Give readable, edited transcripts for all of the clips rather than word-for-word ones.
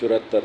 74।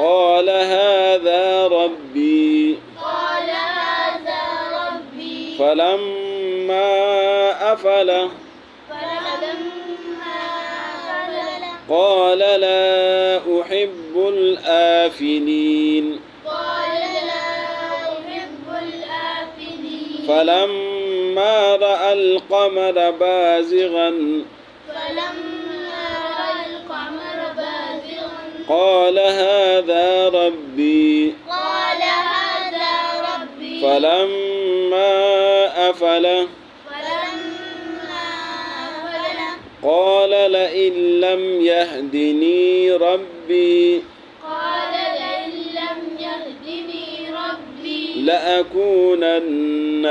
قال هذا ربي فلما أفل قال لا أحب الآفلين فلما رأى القمر بازغا قال هذا ربي فلما أفل قال لئن لم يهدني ربي لأكونن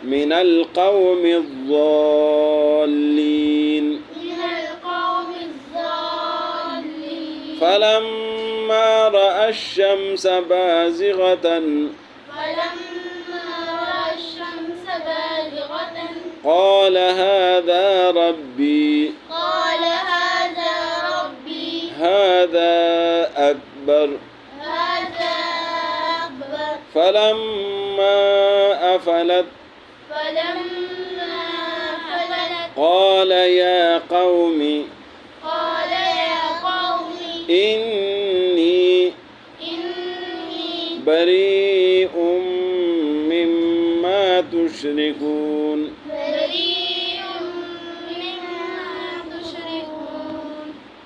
من القوم الضالين. فلما رأى الشمس بازغة قال هذا ربي هذا أكبر فلما أفلت قال يا قوم إني بريء مما تشركون.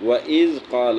وإذ قال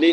li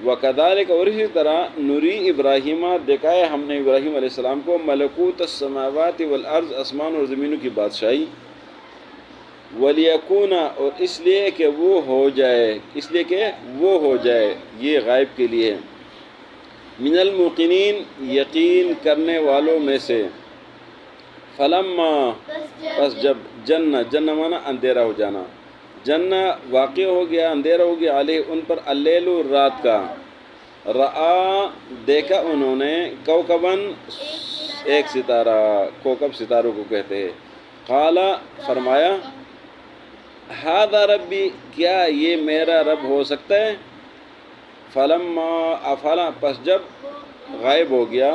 وَكَذَلِكَ اور اسی طرح نُری ابراہیم دکھائے ہم نے ابراہیم علیہ السلام کو ملکوت السماوات والارض آسمان اور زمینوں کی بادشاہی وَلِيَكُونَ اور اس لیے کہ وہ ہو جائے یہ غائب کے لیے من الموقنین یقین کرنے والوں میں سے فلما پس جب جن مانا اندھیرا ہو جانا جن واقع ہو گیا اندھیرا ہو گیا علیہ ان پر اللیل رات کا رآ دیکھا انہوں نے کوکبن ایک ستارہ کوکب ستاروں کو کہتے ہیں قال فرمایا ھذا ربی کیا یہ میرا رب ہو سکتا ہے فلما افلا پس جب غائب ہو گیا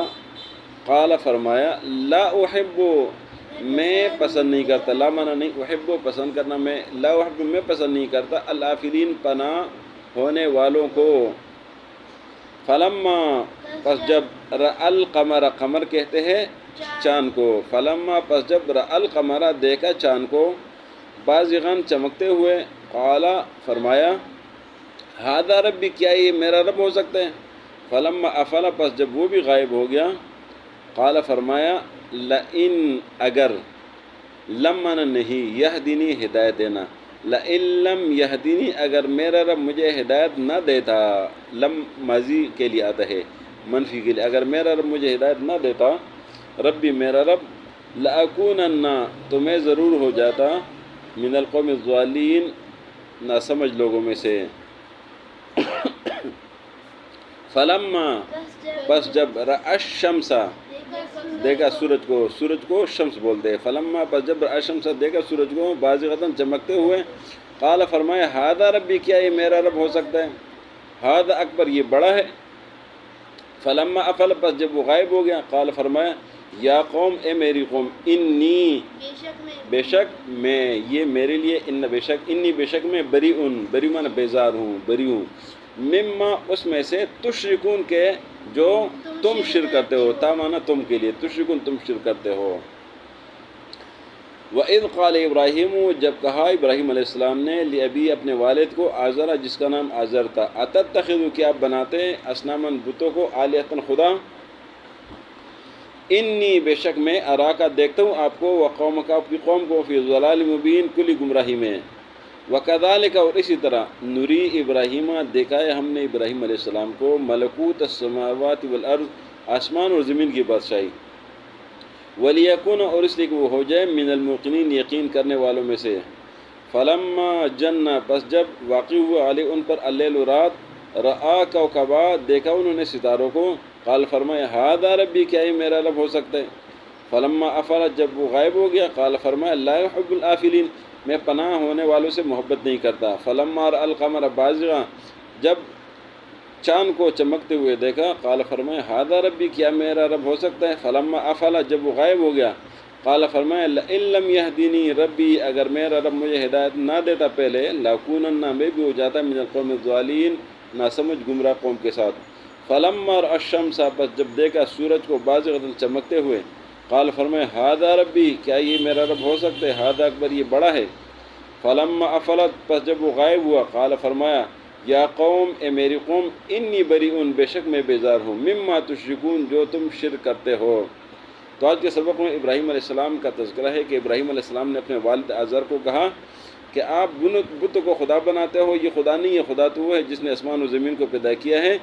قال فرمایا لا احب میں پسند نہیں کرتا لا مانا نہیں احب پسند کرنا میں لا احب میں پسند نہیں کرتا الافلین پناہ ہونے والوں کو فلما پس جب رأى القمر قمر کہتے ہیں چاند کو فلما پس جب رأى القمر دیکھا چاند کو بازغاً چمکتے ہوئے قال فرمایا ھذا ربی کیا یہ میرا رب ہو سکتا ہے فلما افلا پس جب وہ بھی غائب ہو گیا قال فرمایا لئن اگر لم مانا نہیں یہدینی ہدایت دینا لئن لم یہدینی اگر میرا رب مجھے ہدایت نہ دیتا لم ماضی کے لیے آتا ہے منفی کے لیے اگر میرا رب مجھے ہدایت نہ دیتا ربی میرا رب لأکونن تو میں ضرور ہو جاتا من القوم الضالین ناسمجھ لوگوں میں سے فلما پس جب رأى الشمس دیکھا سورج کو شمس بولتے ہیں فلما پس جب رأى الشمس دیکھا سورج کو بازغتاً چمکتے ہوئے قال فرمایا ھذا ربی کیا یہ میرا رب ہو سکتا ہے ھذا اکبر یہ بڑا ہے فلما افل پس جب وہ غائب ہو گیا قال فرمایا یا قوم اے میری قوم انی بے شک میں یہ میرے لیے بے شک میں بری مانا بیزار ہوں بری ہوں مما اس میں سے تشرکون کے جو تم شرک کرتے ہو تا مانا تم کے لیے تشرکون تم شرک کرتے ہو وَإِذْ قَالَ ابراہیم جب کہا ابراہیم علیہ السلام نے لِأَبِي اپنے والد کو آزرا جس کا نام آزر تھا اتتخذوا کیا آپ بناتے ہیں اصنامًا بتوں کو آلہۃ خدا انی بے شک میں اراکا دیکھتا ہوں آپ کو وقومک آپ کی قوم کو فی ضلال مبین کلی گمراہی میں وکذالک اور اسی طرح نری ابراہیم دکھائے ہم نے ابراہیم علیہ السلام کو ملکوت السماوات والارض آسمان اور زمین کی بادشاہی ولیکون اور اس لیے کہ وہ ہو جائے من الموقنین یقین کرنے والوں میں سے فلما جن پس جب واقع ہوا علیہ ان پر اللیل رات رآ کوکبا دیکھا انہوں نے ستاروں کو قال فرمایا ھذا ربی کیا یہ میرا رب ہو سکتا ہے فلما افلا جب وہ غائب ہو گیا قال فرمایا لا يحب الافلین میں پناہ ہونے والوں سے محبت نہیں کرتا فلما رأى القمر بازغا جب چاند کو چمکتے ہوئے دیکھا قال فرمایا ھذا ربی کیا میرا رب ہو سکتا ہے فلما افلا جب وہ غائب ہو گیا قال فرمایا لئن لم یہدینی ربی اگر میرا رب مجھے ہدایت نہ دیتا پہلے لاکونن میں بھی ہو جاتا من القوم الضالین ناسمجھ گمراہ قوم کے ساتھ فلما رأى الشمس پس جب دیکھا سورج کو بازغۃ چمکتے ہوئے قال فرمایا ھذا ربی کیا یہ میرا رب ہو سکتا ہے ھذا اکبر یہ بڑا ہے فلما افلت پس جب وہ غائب ہوا قال فرمایا یا قوم اے میری قوم انی بریئن بے شک میں بیزار ہوں مما تشرکون جو تم شرک کرتے ہو تو آج کے سبق میں ابراہیم علیہ السلام کا تذکرہ ہے کہ ابراہیم علیہ السلام نے اپنے والد آزر کو کہا کہ آپ بت کو خدا بناتے ہو یہ خدا نہیں ہے خدا تو وہ ہے جس نے آسمان و زمین کو پیدا کیا ہے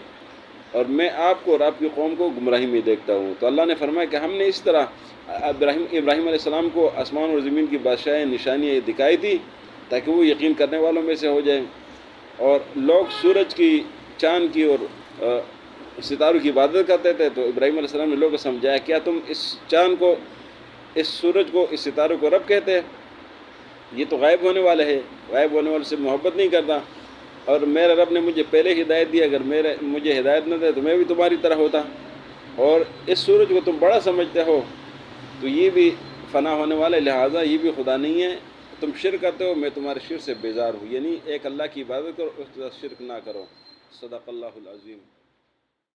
اور میں آپ کو اور آپ کی قوم کو گمراہی میں دیکھتا ہوں تو اللہ نے فرمایا کہ ہم نے اس طرح ابراہیم علیہ السلام کو آسمان اور زمین کی بادشاہیں نشانیاں دکھائی تھی تاکہ وہ یقین کرنے والوں میں سے ہو جائیں اور لوگ سورج کی چاند کی اور ستاروں کی عبادت کرتے تھے تو ابراہیم علیہ السلام نے لوگوں کو سمجھایا کیا تم اس چاند کو اس سورج کو اس ستاروں کو رب کہتے ہیں یہ تو غائب ہونے والے ہے غائب ہونے والے سے محبت نہیں کرتا اور میرے رب نے مجھے پہلے ہدایت دی اگر مجھے ہدایت نہ دے تو میں بھی تمہاری طرح ہوتا اور اس سورج کو تم بڑا سمجھتے ہو تو یہ بھی فنا ہونے والا ہے لہٰذا یہ بھی خدا نہیں ہے تم شرک کرتے ہو میں تمہارے شرک سے بیزار ہوں یعنی ایک اللہ کی عبادت کرو اس کا شرک نہ کرو صدق اللہ العظیم